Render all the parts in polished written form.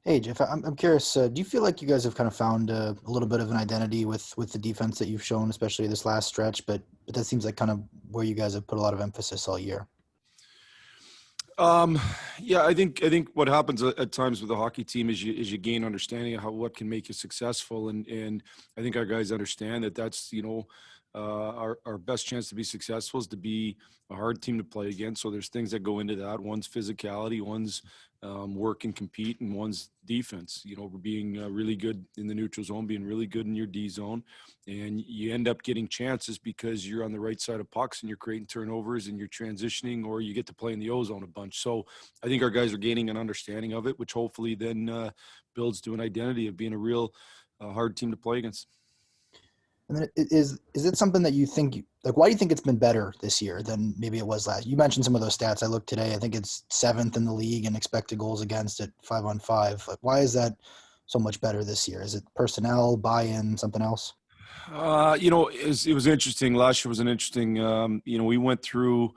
Hey Jeff, I'm curious. Do you feel like you guys have kind of found a little bit of an identity with the defense that you've shown, especially this last stretch? But that seems like kind of where you guys have put a lot of emphasis all year. Um, yeah, I think what happens at times with the hockey team is you gain understanding of how what can make you successful, and I think our guys understand that that's our best chance to be successful is to be a hard team to play against. So there's things that go into that. One's physicality, one's work and compete, and one's defense. Being really good in the neutral zone, being really good in your D zone, and you end up getting chances because you're on the right side of pucks and you're creating turnovers and you're transitioning, or you get to play in the O zone a bunch. So I think our guys are gaining an understanding of it, which hopefully then builds to an identity of being a real hard team to play against. And then is it something that you think like? Why do you think it's been better this year than maybe it was last? You mentioned some of those stats. I looked today. I think it's seventh in the league in expected goals against at 5-on-5. Like, why is that so much better this year? Is it personnel, buy-in, something else? It was interesting. Last year was an interesting. We went through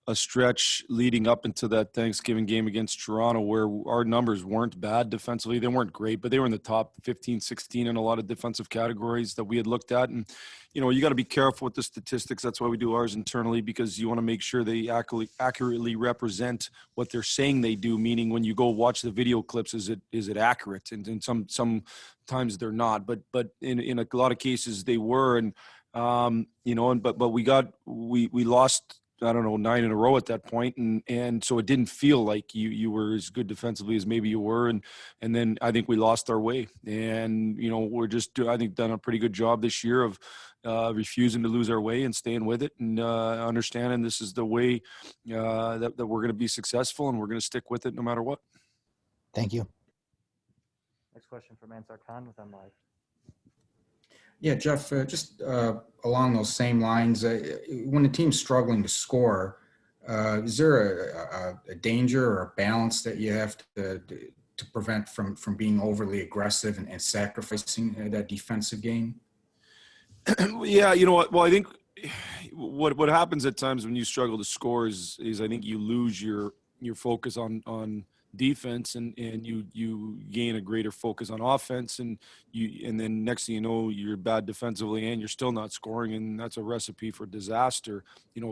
a stretch leading up into that Thanksgiving game against Toronto where our numbers weren't bad defensively. They weren't great, but they were in the top 15, 16 in a lot of defensive categories that we had looked at. And, you got to be careful with the statistics. That's why we do ours internally, because you want to make sure they accurately represent what they're saying they do. Meaning when you go watch the video clips, is it accurate? And sometimes they're not, but in a lot of cases they were. And, but we lost, I don't know, 9 in a row at that point, and so it didn't feel like you were as good defensively as maybe you were, and then I think we lost our way, and we're just I think done a pretty good job this year of refusing to lose our way and staying with it, and understanding this is the way that we're going to be successful, and we're going to stick with it no matter what. Thank you. Next question from Ansar Khan with MLive. Yeah, Jeff, just along those same lines, when a team's struggling to score, is there a danger or a balance that you have to prevent from being overly aggressive and sacrificing that defensive game? Yeah, you know what? Well, I think what happens at times when you struggle to score is I think you lose your focus on defense, and you gain a greater focus on offense, and then next thing you know, you're bad defensively and you're still not scoring, and that's a recipe for disaster.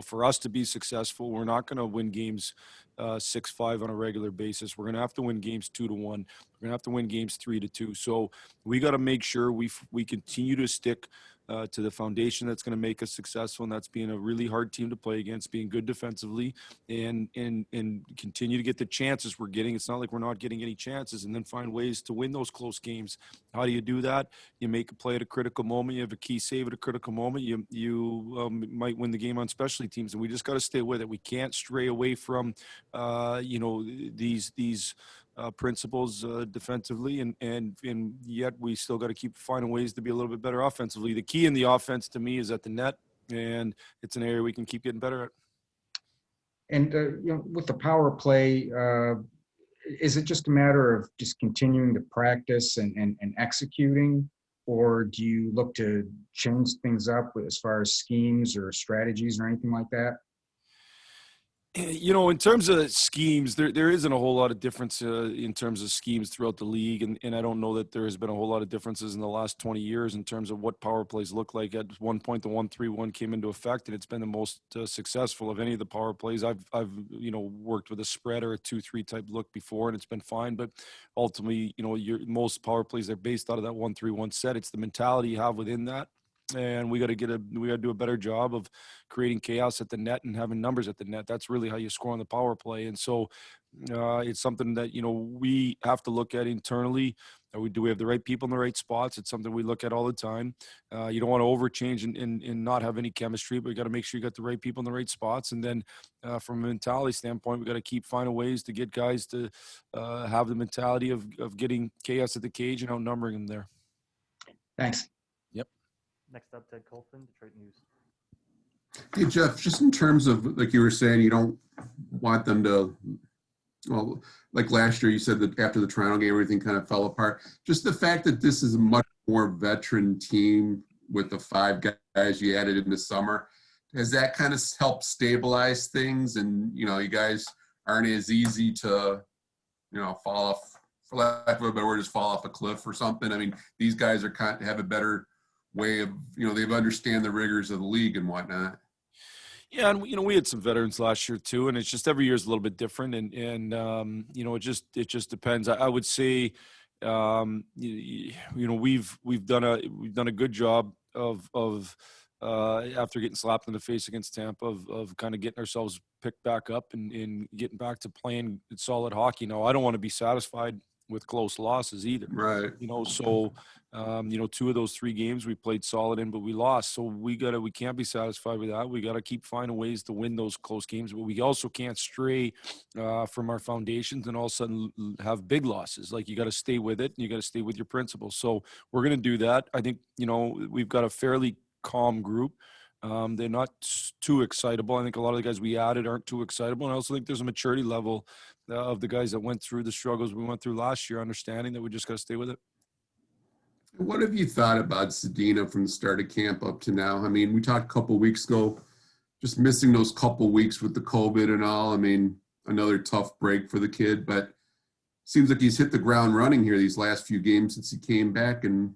For us to be successful, we're not going to win games 6-5 on a regular basis. We're going to have to win games 2-1. We're going to have to win games 3-2. So we got to make sure we continue to stick to the foundation that's going to make us successful, and that's being a really hard team to play against, being good defensively, and continue to get the chances we're getting. It's not like we're not getting any chances, and then find ways to win those close games. How do you do that? You make a play at a critical moment. You have a key save at a critical moment. You might win the game on specialty teams, and we just got to stay with it. We can't stray away from these principles defensively, and yet we still got to keep finding ways to be a little bit better offensively. The key in the offense to me is at the net, and it's an area we can keep getting better at. And with the power play, is it just a matter of just continuing to practice and executing, or do you look to change things up as far as schemes or strategies or anything like that? In terms of schemes, there isn't a whole lot of difference in terms of schemes throughout the league, and I don't know that there has been a whole lot of differences in the last 20 years in terms of what power plays look like. At one point, the 1-3-1 came into effect, and it's been the most successful of any of the power plays. I've worked with a spread or a 2-3 type look before, and it's been fine. But ultimately, most power plays are based out of that 1-3-1 set. It's the mentality you have within that. And we got to do a better job of creating chaos at the net and having numbers at the net. That's really how you score on the power play. And so it's something that, we have to look at internally. Do we have the right people in the right spots? It's something we look at all the time. You don't want to overchange and not have any chemistry, but you got to make sure you got the right people in the right spots. And then from a mentality standpoint, we got to keep finding ways to get guys to have the mentality of getting chaos at the cage and outnumbering them there. Thanks. Next up, Ted Colton, Detroit News. Hey, Jeff, just in terms of, like you were saying, you don't want them to, well, like last year, you said that after the Toronto game, everything kind of fell apart. Just the fact that this is a much more veteran team with the 5 guys you added in the summer, has that kind of helped stabilize things? And, you guys aren't as easy to, fall off for lack of a better word, just fall off a cliff or something? I mean, these guys are have a better way of, they understand the rigors of the league and whatnot. Yeah, and we had some veterans last year too, and it's just every year is a little bit different, and it just depends. I would say, we've done a good job of after getting slapped in the face against Tampa of kind of getting ourselves picked back up and getting back to playing solid hockey. Now, I don't want to be satisfied with close losses either. Right. So two of those 3 games we played solid in, but we lost. So we can't be satisfied with that. We got to keep finding ways to win those close games, but we also can't stray from our foundations and all of a sudden have big losses. Like, you got to stay with it and you got to stay with your principles. So we're going to do that. I think, we've got a fairly calm group. They're not too excitable. I think a lot of the guys we added aren't too excitable. And I also think there's a maturity level of the guys that went through the struggles we went through last year, understanding that we just got to stay with it. What have you thought about Zadina from the start of camp up to now? I mean, we talked a couple of weeks ago, just missing those couple weeks with the COVID and all. I mean, another tough break for the kid, but seems like he's hit the ground running here these last few games since he came back. And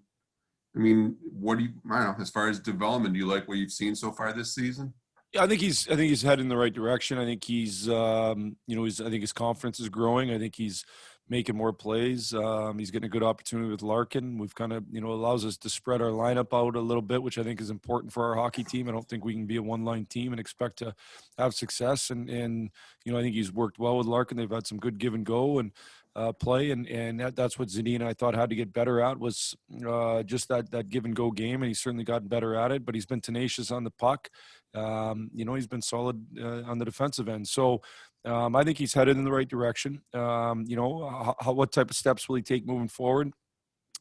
I mean, I don't know, as far as development, do you like what you've seen so far this season? Yeah, I think he's heading in the right direction. I think he's I think his confidence is growing. I think he's making more plays. He's getting a good opportunity with Larkin. We've kind of, allows us to spread our lineup out a little bit, which I think is important for our hockey team. I don't think we can be a one-line team and expect to have success. And I think he's worked well with Larkin. They've had some good give and go and play, and that's what Zadina, I thought, had to get better at, was just that give and go game, and he's certainly gotten better at it. But he's been tenacious on the puck. He's been solid on the defensive end. So I think he's headed in the right direction. What type of steps will he take moving forward?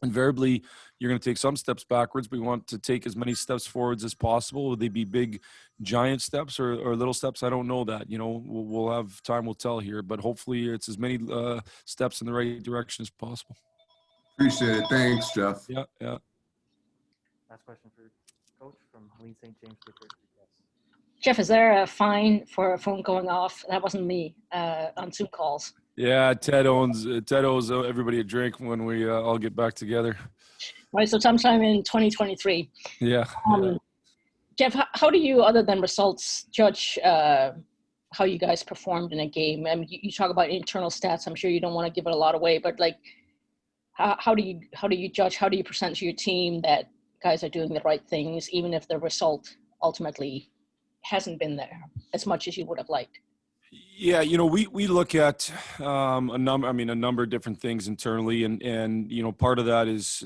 Invariably, you're going to take some steps backwards, but we want to take as many steps forwards as possible. Will they be big, giant steps or little steps? I don't know that. We'll have time will tell here, but hopefully it's as many steps in the right direction as possible. Appreciate it. Thanks, Jeff. Yeah. Last question for Coach from Helene St. James. Jeff, is there a fine for a phone going off? That wasn't me on Zoom calls. Yeah, Ted owes everybody a drink when we all get back together. Right, so sometime in 2023. Yeah. Jeff, how do you, other than results, judge how you guys performed in a game? I mean, you talk about internal stats. I'm sure you don't want to give it a lot away, but like, how do you judge? How do you present to your team that guys are doing the right things, even if the result ultimately hasn't been there as much as you would have liked? Yeah, we look at a number of different things internally, and part of that is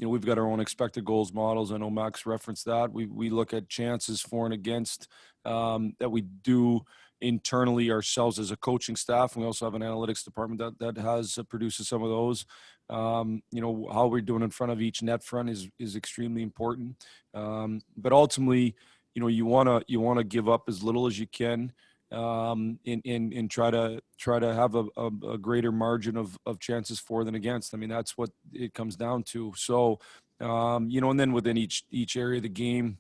we've got our own expected goals models. I know Max referenced that. We look at chances for and against that we do internally ourselves as a coaching staff. We also have an analytics department that has produces some of those. How we're doing in front of each net front is extremely important. But ultimately, you want to give up as little as you can. And try to have a greater margin of chances for than against. I mean, that's what it comes down to. So, and then within each area of the game,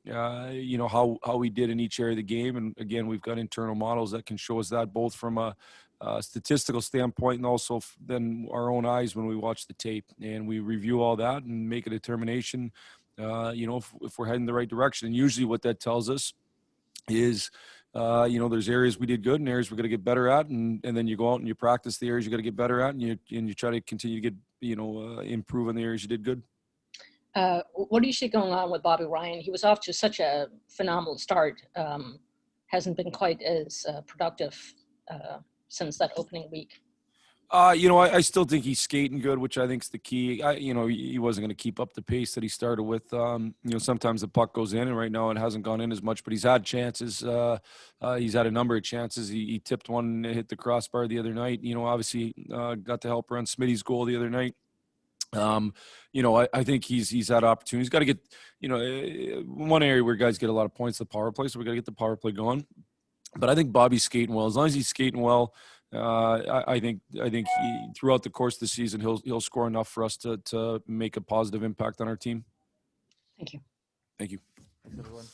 how we did in each area of the game. And again, we've got internal models that can show us that, both from a statistical standpoint and also then our own eyes when we watch the tape, and we review all that and make a determination, if we're heading the right direction. And usually what that tells us is, there's areas we did good and areas we're going to get better at. And then you go out and you practice the areas you got to get better at, and you try to continue to get, improve on the areas you did good. What do you see going on with Bobby Ryan? He was off to such a phenomenal start. Hasn't been quite as productive since that opening week. I still think he's skating good, which I think is the key. He wasn't going to keep up the pace that he started with. Sometimes the puck goes in, and right now it hasn't gone in as much, but he's had chances. He's had a number of chances. He tipped one, hit the crossbar the other night. Obviously got to help run Smitty's goal the other night. I think he's had opportunities. He's got to get, one area where guys get a lot of points, the power play. So we got to get the power play going. But I think Bobby's skating well. As long as he's skating well, I think he, throughout the course of the season, he'll score enough for us to make a positive impact on our team. Thank you. Thank you. Thanks, everyone.